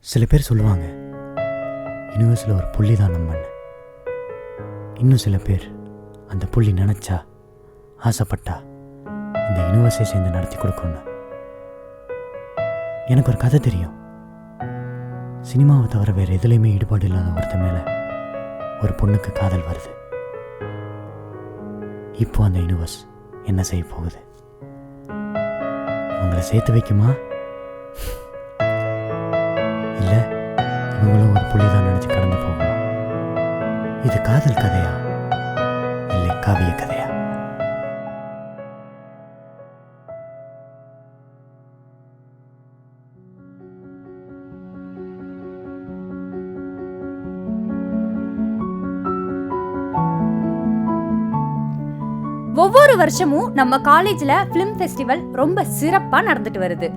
சில பேர் சொல்லுவாங்க யூனிவர்ஸில் ஒரு புள்ளி தான் நம்மன்னு. இன்னும் சில பேர் அந்த புள்ளி நினச்சா ஆசைப்பட்டா இந்த யூனிவர்ஸை சேர்ந்து நடத்தி கொடுக்கணும். எனக்கு ஒரு கதை தெரியும். சினிமாவை தவிர வேறு எதுலேயுமே ஈடுபாடு இல்லாத ஒருத்த மேலே ஒரு பொண்ணுக்கு காதல் வருது. இப்போ அந்த யூனிவர்ஸ் என்ன செய்ய போகுது? இவங்களை சேர்த்து வைக்குமா, இல்லை இவங்களும் ஒரு புள்ளி தான் நினச்சி கடந்து போகுமா? இது காதல் கதையா இல்லை காவிய கதையா? ஒவ்வொரு வருஷமும் நம்ம காலேஜ்ல ஃபிலிம் ஃபெஸ்டிவல் ரொம்ப சிறப்பா நடந்துட்டு வருது.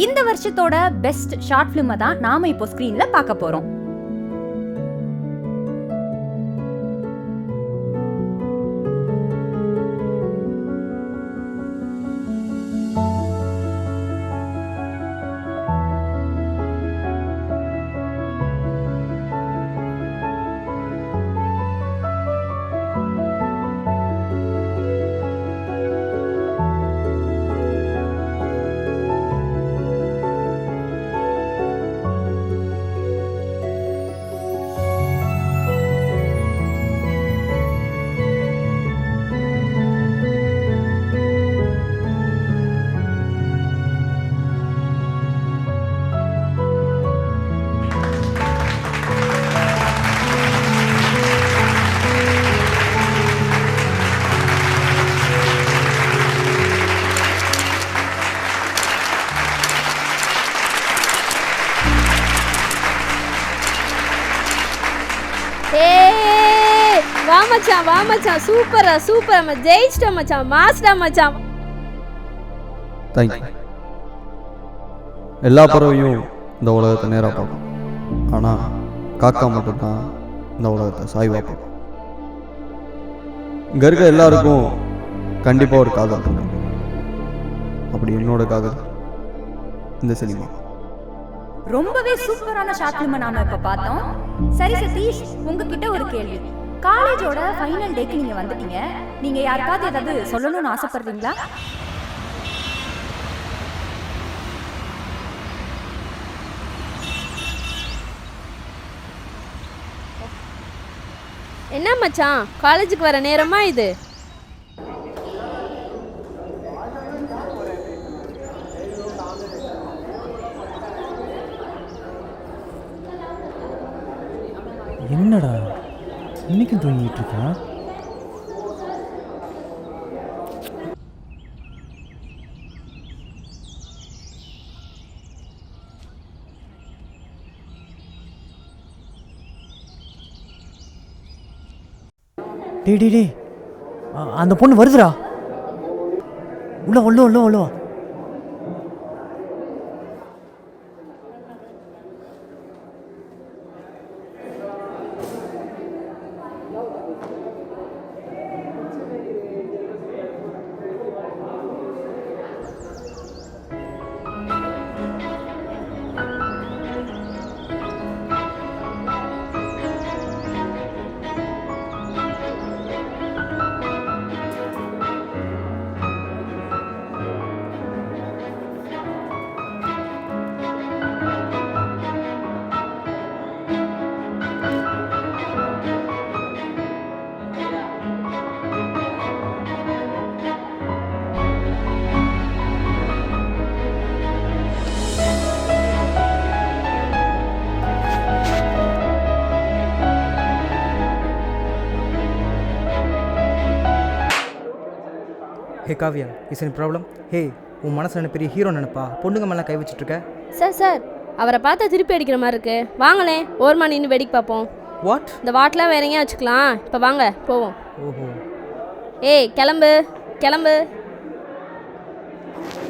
இந்த வருஷத்தோட பெஸ்ட் ஷார்ட் ஃபிலிமை தான் நாம இப்போ ஸ்கிரீன்ல பார்க்க போறோம். வா மச்சான், சூப்பரா நம்ம ஜெயிச்சிட்டோம் மச்சான், மாஸ்டா மச்சான். தேங்க்யூ. எல்லா பறவையும் இந்த உலகத்தை நேராக பார்க்கும், ஆனால் காக்கா மட்டும்தான் இந்த உலகத்தை சாய்வா பார்க்கும். இங்கே இருக்க எல்லாருக்கும் கண்டிப்பாக ஒரு காதல் இருக்கும். அப்படி என்னோட காதல் இந்த சினிமா. ரொம்பவே சூப்பரான ஷார்ட் ஃபிலிமை நாம இப்ப பார்த்தோம். சரி சதீஷ், உங்ககிட்ட ஒரு கேள்வி. காலேஜோட ஃபைனல் டேக்கு நீங்க வந்துட்டீங்க. நீங்க யாருக்காவது ஏதாவது சொல்லணும்னு ஆசைப்படுறீங்களா? என்ன மச்சான், காலேஜுக்கு வர நேரமா இது? என்னடா இன்னைக்கும் தூங்கிட்டு இருக்கா? டே அந்த பொண்ணு வருதுடா. உள்ள ஹே காவியா, இஸ் எனி ப்ராப்ளம்? ஹே, உன் மனசில் என்ன பெரிய ஹீரோ நினைப்பா? பொண்ணுங்க மேலே கை வச்சுட்ருக்க. சார் அவரை பார்த்தா திருப்பி அடிக்கிற மாதிரி இருக்கு. வாங்களேன், ஓரமா நின்று வேடிக்கை பார்ப்போம். வாட்? இந்த வாட்லாம் வேற எங்கேயா வச்சுக்கலாம். இப்போ வாங்க போவோம். ஓஹோ. ஏய் கிளம்பு.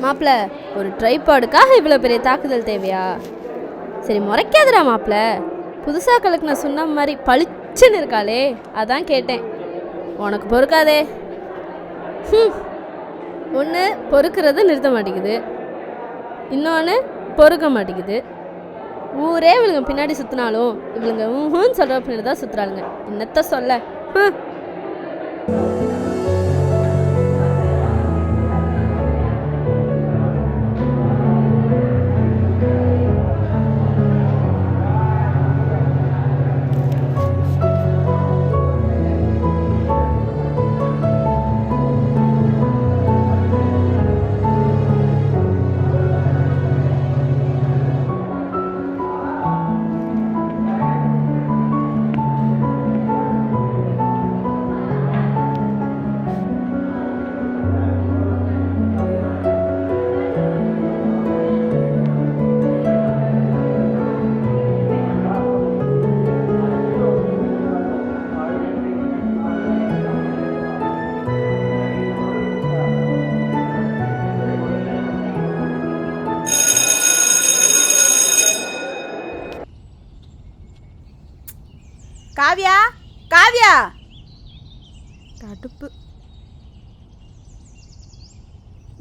மாப்பிள்ள, ஒரு ட்ரைபாடுக்காக இவ்வளோ பெரிய தாக்குதல் தேவையா? சரி முறைக்காதடா மாப்பிள்ள. புதுசாக கலக்கு நான் சொன்ன மாதிரி பளிச்சுன்னு இருக்காளே, அதான் கேட்டேன். உனக்கு பொறுக்காதே. ஒன்று பொறுக்கிறது நிறுத்த மாட்டேங்குது, இன்னொன்று பொறுக்க மாட்டேங்குது. ஊரே இவளுங்க பின்னாடி சுற்றினாலும் இவளுங்க ஊன்னு சொல்கிற பின்னாடி தான் சுற்றுறாளுங்க. என்னத்த சொல்ல. காவ்யா, காவ்யா, கடுப்பு.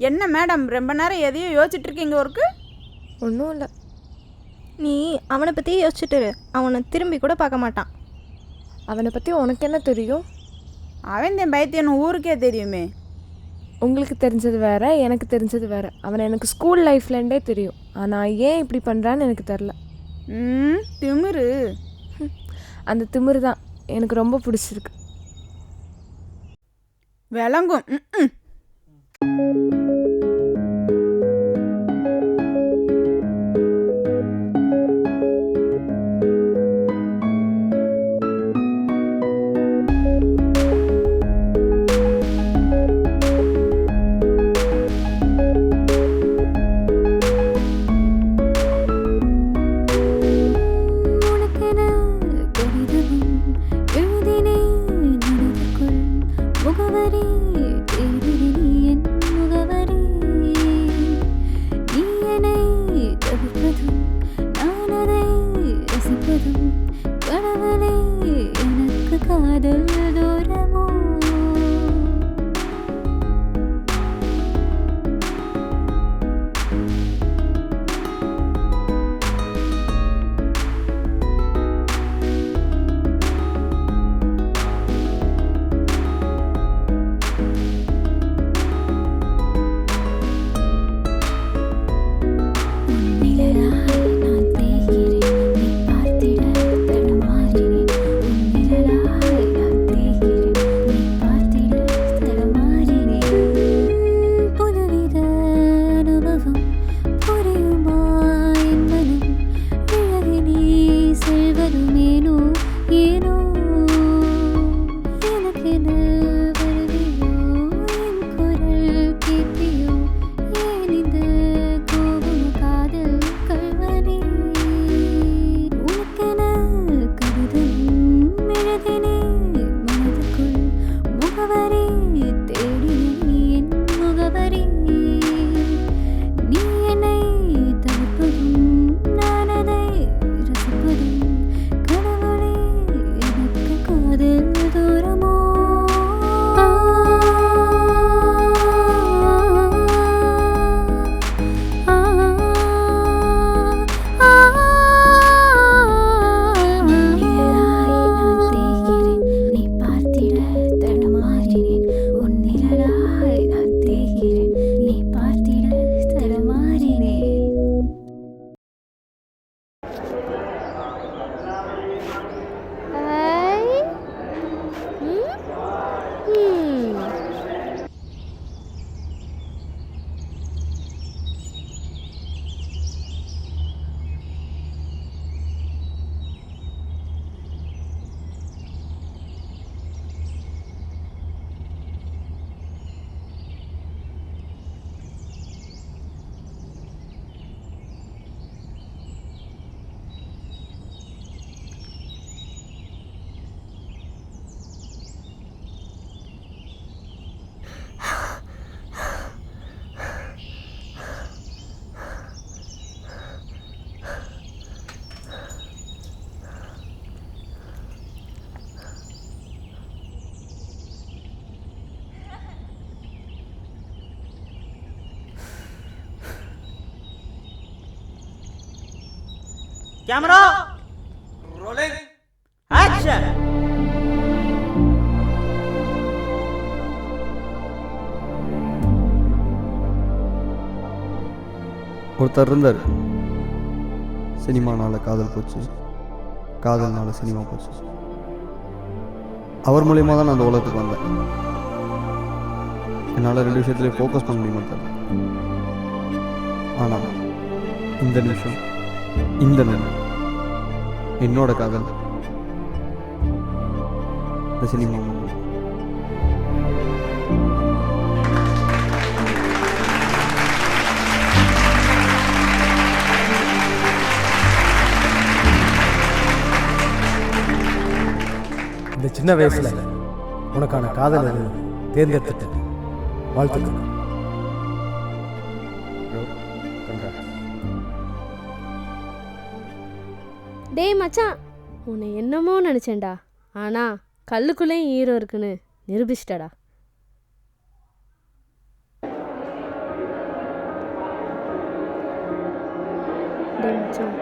என்ன மேடம் ரொம்ப நேரம் எதையோ யோசிச்சுட்டு இருக்கீங்க ஒர்க்கு? ஒன்றும் இல்லை. நீ அவனை பற்றி யோசிச்சுட்டு இரு. அவனை திரும்பி கூட பார்க்க மாட்டான். அவனை பற்றி உனக்கு என்ன தெரியும்? அவன் என் பைத்தியன்னு ஊருக்கே தெரியுமே. உங்களுக்கு தெரிஞ்சது வேற, எனக்கு தெரிஞ்சது வேற. அவனை எனக்கு ஸ்கூல் லைஃப்லேருந்தே தெரியும். ஆனால் ஏன் இப்படி பண்ணுறான்னு எனக்கு தெரில. திமிரு. அந்த திமிரு தான் எனக்கு ரொம்ப பிடிச்சிருக்கு. விளங்கும். முகவரி கேமரா ரோலிங் ஆக்ஷன். ஒருத்தர் இருந்தார், சினிமானால காதல் போச்சு, காதல்னால சினிமா போச்சு. அவர் மூலியமாக தான் நான் அந்த உலகத்துக்கு வந்தேன். என்னால் 2 விஷயத்துலேயே ஃபோக்கஸ் பண்ண முடியுமா தெரியல. ஆனால் இந்த நிமிஷம், இந்த நிமிடம் என்னோட காதல் இந்த சினிமா. இந்த சின்ன வயசுல உனக்கான காதல் தேர்ந்தெடுத்துட்டேன். வாழ்த்துக்கள். டேய் மச்சான், உன்னை என்னமோ நினச்சேன்டா, ஆனால் கல்லுக்குள்ளேயும் ஈரம் இருக்குன்னு நிரூபிச்சிட்டடா. டேய் மச்சான்,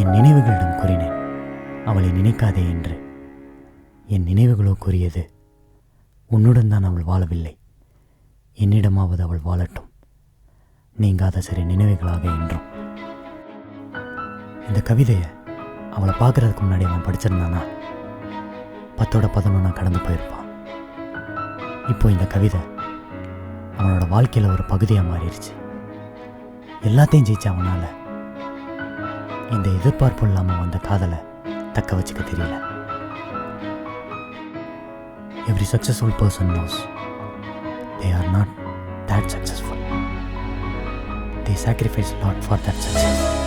என் நினைவுகளிடம் கூறினேன், அவளை நினைக்காதே என்று. என் நினைவுகளோ கூறியது, உன்னுடன் தான் அவள் வாழவில்லை, என்னிடமாவது அவள் வாழட்டும், நீங்காத சிறு நினைவுகளாக என்றும். இந்த கவிதையை அவளை பார்க்குறதுக்கு முன்னாடி அவன் படிச்சிருந்தானா 10ஓட 11 கடந்து போயிருப்பான். இப்போ இந்த கவிதை அவனோட வாழ்க்கையில் ஒரு பகுதியாக மாறிடுச்சு. எல்லாத்தையும் ஜெயிச்ச அவனால் இந்த எதிர்பார்ப்பு இல்லாமல் வந்த காதலை தக்க வச்சுக்க தெரியல. Every successful person knows they are not that successful. They sacrifice a lot for that success.